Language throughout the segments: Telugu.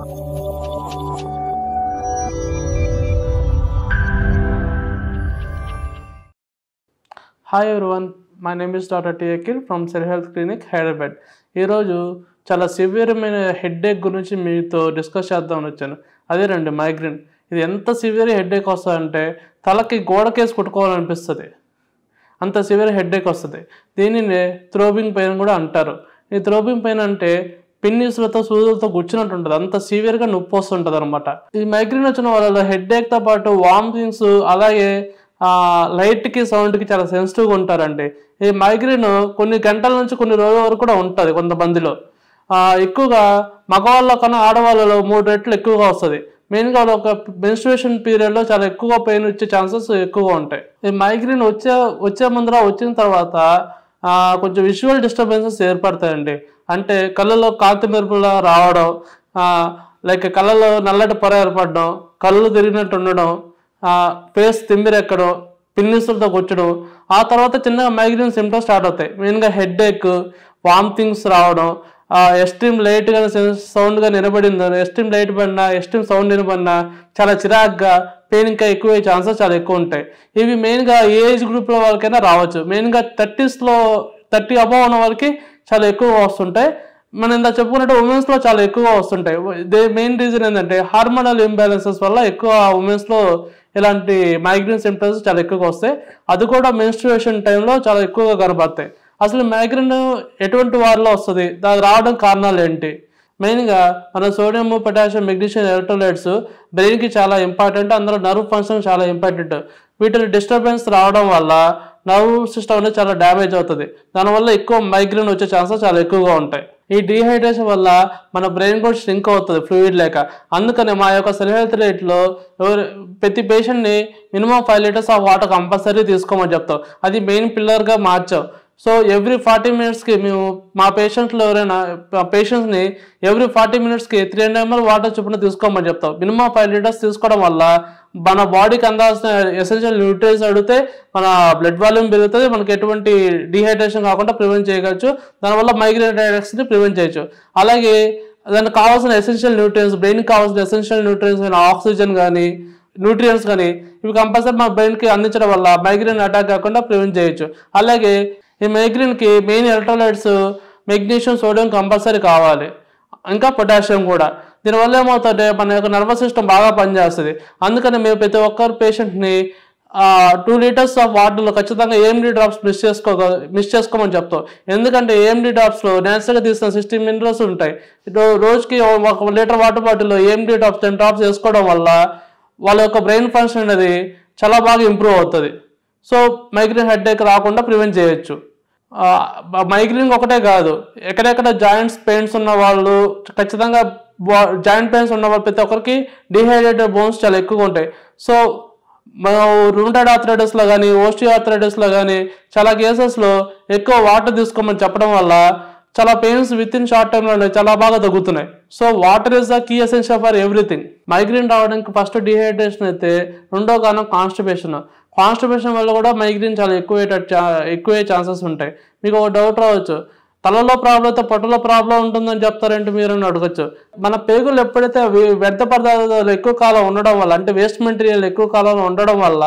Hi everyone, my name is doctor T Akhil from cell health clinic Hyderabad. ఈరోజు చాలా సివియర్మైన హెడ్ఏక్ గురించి మీతో డిస్కస్ చేద్దామని వచ్చాను. అదేనండి మైగ్రేన్. ఇది ఎంత సివియర్ హెడ్ఏక్ వస్తుందంటే తలకి గోడకేసి కొట్టుకోవాలనిపిస్తుంది, అంత సివియర్ హెడ్ఏక్ వస్తుంది. దీనినే థ్రోబింగ్ పెయిన్ కూడా అంటారు. ఈ థ్రోబింగ్ పెయిన్ అంటే పిన్నీసులతో సూదులతో గుచ్చినట్టు ఉంటుంది, అంత సివియర్గా నొప్పి వస్తుంటుంది అనమాట. ఈ మైగ్రేన్ వచ్చిన వాళ్ళలో హెడ్ఏక్తో పాటు వామిటింగ్స్, అలాగే లైట్కి సౌండ్కి చాలా సెన్సిటివ్గా ఉంటారండి. ఈ మైగ్రేన్ కొన్ని గంటల నుంచి కొన్ని రోజుల వరకు కూడా ఉంటుంది కొంతమందిలో. ఎక్కువగా మగవాళ్ళ కన్నా ఆడవాళ్ళలో 3 రెట్లు ఎక్కువగా వస్తుంది. మెయిన్గా ఒక మెన్స్ట్రుయేషన్ పీరియడ్లో చాలా ఎక్కువగా పెయిన్ వచ్చే ఛాన్సెస్ ఎక్కువగా ఉంటాయి. ఈ మైగ్రేన్ వచ్చే ముందర వచ్చిన తర్వాత కొంచెం విజువల్ డిస్టర్బెన్సెస్ ఏర్పడతాయండి. అంటే కళ్ళలో కాంతి మెరుపులా రావడం, లైక్ కళ్ళలో నల్లటి పొర ఏర్పడడం, కళ్ళు తిరిగినట్టు ఉండడం, ఫేస్ తిమ్మిరెక్కడం, పిన్నిసులతో కూర్చడం. ఆ తర్వాత చిన్నగా మైగ్రేన్ సిమ్టమ్స్ స్టార్ట్ అవుతాయి. మెయిన్గా హెడ్ఏక్, వామిటింగ్స్ రావడం, ఎక్స్ట్రీమ్ లైట్గా సౌండ్గా నిలబడింది, ఎక్స్ట్రీమ్ లైట్ పడినా, ఎక్స్ట్రీమ్ సౌండ్ నిలబడినా చాలా చిరాగ్గా పెయిన్ ఇంకా ఎక్కువ ఛాన్సెస్ చాలా ఎక్కువ ఉంటాయి. ఇవి మెయిన్గా ఏ ఏజ్ గ్రూప్లో వాళ్ళకైనా రావచ్చు. మెయిన్గా 30 అబవ్ ఉన్న వాళ్ళకి చాలా ఎక్కువగా వస్తుంటాయి. మనం ఇందా చెప్పుకున్నట్టు ఉమెన్స్లో చాలా ఎక్కువగా వస్తుంటాయి. మెయిన్ రీజన్ ఏంటంటే హార్మోనల్ ఇంబ్యాలెన్సెస్ వల్ల ఎక్కువ ఉమెన్స్లో ఇలాంటి మైగ్రేన్ సిమ్టమ్స్ చాలా ఎక్కువగా వస్తాయి. అది కూడా మెన్స్ట్రుయేషన్ టైంలో చాలా ఎక్కువగా కనబడతాయి. అసలు మైగ్రేన్ ఎటువంటి వారిలో వస్తుంది, దానికి రావడం కారణాలు ఏంటి? మెయిన్గా మన సోడియం, పొటాషియం, మెగ్నీషియం, ఎలక్ట్రోలైట్స్ బ్రెయిన్కి చాలా ఇంపార్టెంట్. అందులో నర్వ్ ఫంక్షన్ చాలా ఇంపార్టెంట్. వీటిని డిస్టర్బెన్స్ రావడం వల్ల నర్వ్ సిస్టమ్ అనేది చాలా డ్యామేజ్ అవుతుంది. దానివల్ల ఎక్కువ మైగ్రేన్ వచ్చే ఛాన్సెస్ చాలా ఎక్కువగా ఉంటాయి. ఈ డీహైడ్రేషన్ వల్ల మన బ్రెయిన్ కూడా ష్రింక్ అవుతుంది ఫ్లూయిడ్ లేక. అందుకని మా యొక్క సెల్ హెల్త్ రేట్లో ప్రతి పేషెంట్ని minimum 5 litres of water compulsory తీసుకోమని చెప్తాం. అది మెయిన్ పిల్లర్గా మార్చాం. సో ఎవ్రీ 40 మినిట్స్కి మేము మా పేషెంట్స్ని ఎవ్రీ 40 మినిట్స్కి 300 ml వాటర్ చొప్పున తీసుకోమని చెప్తాం. మినిమం 5 లీటర్స్ తీసుకోవడం వల్ల మన బాడీకి అందాల్సిన ఎసెన్షియల్ న్యూట్రియన్స్ అడిగితే మన బ్లడ్ వాల్యూమ్ పెరుగుతుంది, మనకి ఎటువంటి డీహైడ్రేషన్ కాకుండా ప్రివెంట్ చేయవచ్చు. దానివల్ల మైగ్రేన్ హెడేక్స్ని ప్రివెంట్ చేయొచ్చు. అలాగే దానికి కావాల్సిన ఎసెన్షియల్ న్యూట్రియన్స్, బ్రెయిన్కి కావాల్సిన ఎసెన్షియల్ న్యూట్రియన్స్ అయిన ఆక్సిజన్ కానీ, న్యూట్రియన్స్ కానీ ఇవి కంపల్సరీ మన బ్రెయిన్కి అందించడం వల్ల మైగ్రేన్ అటాక్ కాకుండా ప్రివెంట్ చేయొచ్చు. అలాగే ఈ మైగ్రేన్కి main electrolytes magnesium, sodium compulsory కావాలి, ఇంకా పొటాషియం కూడా. దీనివల్ల ఏమవుతుందంటే మన యొక్క నర్వస్ సిస్టమ్ బాగా పనిచేస్తుంది. అందుకని మేము ప్రతి ఒక్కరు పేషెంట్ని 2 లీటర్స్ ఆఫ్ వాటర్లో ఖచ్చితంగా AMD డ్రాప్స్ మిస్ చేసుకోమని చెప్తాం. ఎందుకంటే AMD డ్రాప్స్లో నేచురల్గా తీసిన 60 మినరల్స్ ఉంటాయి. రోజుకి 1 లీటర్ వాటర్ బాటిల్లో AMD డ్రాప్స్ 10 డ్రాప్స్ వేసుకోవడం వల్ల వాళ్ళ యొక్క బ్రెయిన్ ఫంక్షన్ అనేది చాలా బాగా ఇంప్రూవ్ అవుతుంది. సో మైగ్రేన్ హెడేక్ రాకుండా ప్రివెంట్ చేయొచ్చు. మైగ్రేన్ ఒకటే కాదు, ఎక్కడెక్కడ జాయింట్స్ పెయిన్స్ ఉన్న వాళ్ళు ఖచ్చితంగా జాయింట్ పెయిన్స్ ఉన్న వాళ్ళు ప్రతి ఒక్కరికి డిహైడ్రేటెడ్ బోన్స్ చాలా ఎక్కువగా ఉంటాయి. సో మనం రూమటాయిడ్ ఆర్థరైటిస్లో కానీ, ఓస్టియోఆర్థరైటిస్లో కానీ చాలా కేసెస్లో ఎక్కువ వాటర్ తీసుకోమని చెప్పడం వల్ల చాలా పెయిన్స్ విత్ ఇన్ షార్ట్ టైంలో చాలా బాగా తగ్గుతున్నాయి. So water is the key essential for everything. Migraine రావడానికి ఫస్ట్ డిహైడ్రేషన్ అయితే, రెండో కారణం కాన్స్టిపేషన్ వల్ల కూడా మైగ్రేన్ చాలా ఎక్కువే ఛాన్సెస్ ఉంటాయి. మీకు ఒక డౌట్ రావచ్చు, తలలో ప్రాబ్లం అయితే పొట్టలో ప్రాబ్లం ఉంటుందని చెప్తారంటే మీరు అని అడగచ్చు. మన పేగులు ఎప్పుడైతే వ్యర్థ పదార్థాలు ఎక్కువ కాలం ఉండడం వల్ల, అంటే వేస్ట్ మెటీరియల్ ఎక్కువ కాలం ఉండడం వల్ల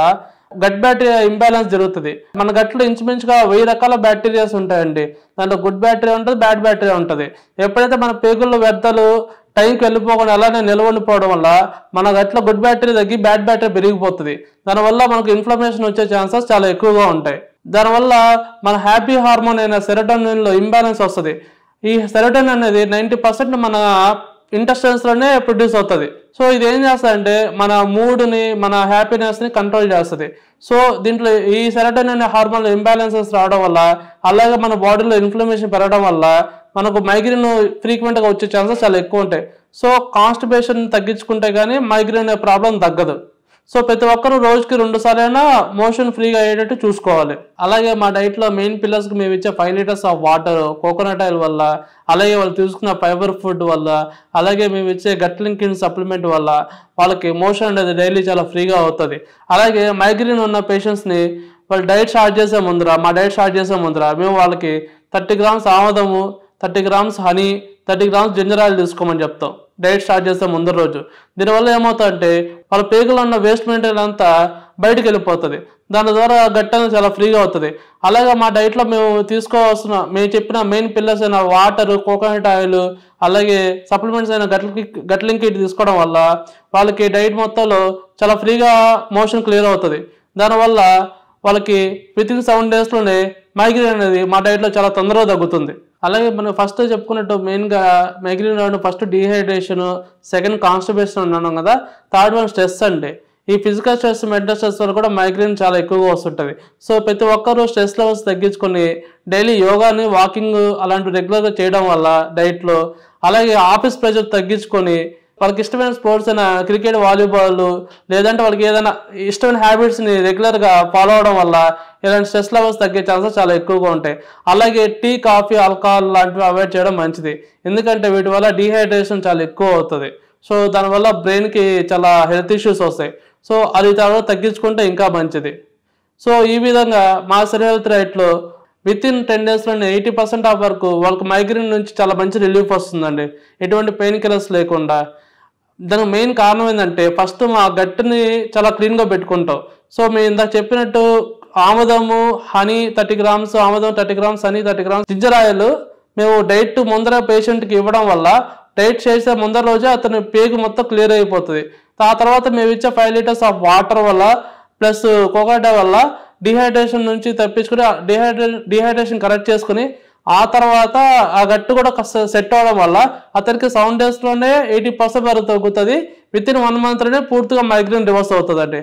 గట్ బ్యాక్టీరియా ఇంబ్యాలెన్స్ జరుగుతుంది. మన గట్లో ఇంచుమించుగా 1000 రకాల బ్యాక్టీరియాస్ ఉంటాయండి. దాంట్లో గుడ్ బ్యాక్టీరియా ఉంటుంది, బ్యాడ్ బ్యాక్టీరియా ఉంటుంది. ఎప్పుడైతే మన పేగుల్లో వ్యర్థాలు టైంకి వెళ్ళిపోకుండా అలానే నిలవండిపోవడం వల్ల మన గట్లో గుడ్ బ్యాక్టీరియా తగ్గి బ్యాడ్ బ్యాక్టీరియా పెరిగిపోతుంది. దానివల్ల మనకు ఇన్ఫ్లమేషన్ వచ్చే ఛాన్సెస్ చాలా ఎక్కువగా ఉంటాయి. దానివల్ల మన హ్యాపీ హార్మోన్ అయిన సెరోటోనిన్లో ఇంబ్యాలెన్స్ వస్తుంది. ఈ సెరోటోనిన్ అనేది 90% మన ఇంటెస్టైన్స్లోనే ప్రొడ్యూస్ అవుతుంది. సో ఇది ఏం చేస్తుందంటే మన మూడ్ని, మన హ్యాపీనెస్ని కంట్రోల్ చేస్తుంది. సో దీంట్లో ఈ సెరోటోనిన్ అనే హార్మోన్ ఇంబ్యాలెన్సెస్ రావడం వల్ల, అలాగే మన బాడీలో ఇన్ఫ్లమేషన్ పెరగడం వల్ల మనకు మైగ్రేన్ ఫ్రీక్వెంట్గా వచ్చే ఛాన్సెస్ చాలా ఎక్కువ ఉంటాయి. సో కాన్స్టిపేషన్ తగ్గించుకుంటే కానీ మైగ్రేన్ అనే ప్రాబ్లం తగ్గదు. సో ప్రతి ఒక్కరు రోజుకి 2 సార్లైనా మోషన్ ఫ్రీగా అయ్యేటట్టు చూసుకోవాలి. అలాగే మా డైట్లో మెయిన్ పిల్లర్స్కి మేము ఇచ్చే 5 litres of water, coconut oil వల్ల, అలాగే వాళ్ళు తీసుకున్న ఫైబర్ ఫుడ్ వల్ల, అలాగే మేము ఇచ్చే గట్ లింకింగ్ సప్లిమెంట్ వల్ల వాళ్ళకి మోషన్ అనేది డైలీ చాలా ఫ్రీగా అవుతుంది. అలాగే మైగ్రేన్ ఉన్న పేషెంట్స్ని వాళ్ళు డైట్ స్టార్ట్ చేసే ముందర మేము వాళ్ళకి 30 గ్రామ్స్ ఆముదము, 30 grams honey, 30 grams ginger oil తీసుకోమని చెప్తాం డైట్ స్టార్ట్ చేసే ముందు రోజు. దీనివల్ల ఏమవుతుందంటే వాళ్ళ పేగులో ఉన్న వేస్ట్ మెటీరియల్ అంతా బయటికి వెళ్ళిపోతుంది. దాని ద్వారా గట్ అనేది చాలా ఫ్రీగా అవుతుంది. అలాగే మా డైట్లో మేము చెప్పిన మెయిన్ పిల్లర్స్ అయిన వాటర్, కోకోనట్ ఆయిల్, అలాగే సప్లిమెంట్స్ అయిన గట్లింగ్ కిట్ తీసుకోవడం వల్ల వాళ్ళకి డైట్ మొత్తంలో చాలా ఫ్రీగా మోషన్ క్లియర్ అవుతుంది. దానివల్ల వాళ్ళకి వితిన్ 7 daysలోనే మైగ్రేన్ అనేది మా డైట్లో చాలా తొందరగా తగ్గుతుంది. అలాగే మనం ఫస్ట్ చెప్పుకున్నట్టు మెయిన్గా మైగ్రేన్ రావడం ఫస్ట్ డీహైడ్రేషన్, సెకండ్ కాన్స్టిపేషన్ ఉన్నాం కదా, థర్డ్ వన్ స్ట్రెస్ అండి. ఈ ఫిజికల్ స్ట్రెస్, మెంటల్ స్ట్రెస్ వల్ల కూడా మైగ్రేన్ చాలా ఎక్కువగా వస్తుంటుంది. సో ప్రతి ఒక్కరూ స్ట్రెస్ లెవెల్స్ తగ్గించుకొని డైలీ యోగాని, వాకింగ్ అలాంటివి రెగ్యులర్గా చేయడం వల్ల డైట్లో, అలాగే ఆఫీస్ ప్రెషర్ తగ్గించుకొని వాళ్ళకి ఇష్టమైన స్పోర్ట్స్ అయినా క్రికెట్, వాలీబాల్, లేదంటే వాళ్ళకి ఏదైనా ఇష్టమైన హ్యాబిట్స్ని రెగ్యులర్గా ఫాలో అవడం వల్ల ఇలాంటి స్ట్రెస్ లెవెల్స్ తగ్గే ఛాన్సెస్ చాలా ఎక్కువగా ఉంటాయి. అలాగే టీ, కాఫీ, ఆల్కహాల్ లాంటివి అవాయిడ్ చేయడం మంచిది. ఎందుకంటే వీటి వల్ల డీహైడ్రేషన్ చాలా ఎక్కువ అవుతుంది. సో దానివల్ల బ్రెయిన్కి చాలా హెల్త్ ఇష్యూస్ వస్తాయి. సో అది తర్వాత తగ్గించుకుంటే ఇంకా మంచిది. సో ఈ విధంగా మా సెల్ హెల్త్ డైట్లో వితిన్ 10 daysలోనే 80% ఆఫ్ వరకు వాళ్ళకి మైగ్రేన్ నుంచి చాలా మంచి రిలీఫ్ వస్తుందండి, ఎటువంటి పెయిన్ కిల్లర్స్ లేకుండా. దానికి మెయిన్ కారణం ఏంటంటే ఫస్ట్ మా గట్ని చాలా క్లీన్గా పెట్టుకుంటాం. సో మేము ఇందాక చెప్పినట్టు ఆముదము, హనీ 30 grams, ఆముదం 30 grams, honey 30 grams, ginger oil మేము డైట్ ముందర పేషెంట్కి ఇవ్వడం వల్ల డైట్ చేసే ముందర రోజే అతని పేగు మొత్తం క్లియర్ అయిపోతుంది. ఆ తర్వాత మేము ఇచ్చే 5 liters ఆఫ్ వాటర్ వల్ల ప్లస్ కోకోనట్ వల్ల డిహైడ్రేషన్ నుంచి తప్పించుకుని డిహైడ్రేషన్ కరెక్ట్ చేసుకుని ఆ తర్వాత ఆ గట్టు కూడా సెట్ అవ్వడం వల్ల అతనికి 7 daysలోనే 80% వరకు తగ్గుతుంది. వితిన్ 1 monthలోనే పూర్తిగా మైగ్రేన్ రివర్స్ అవుతుందండి.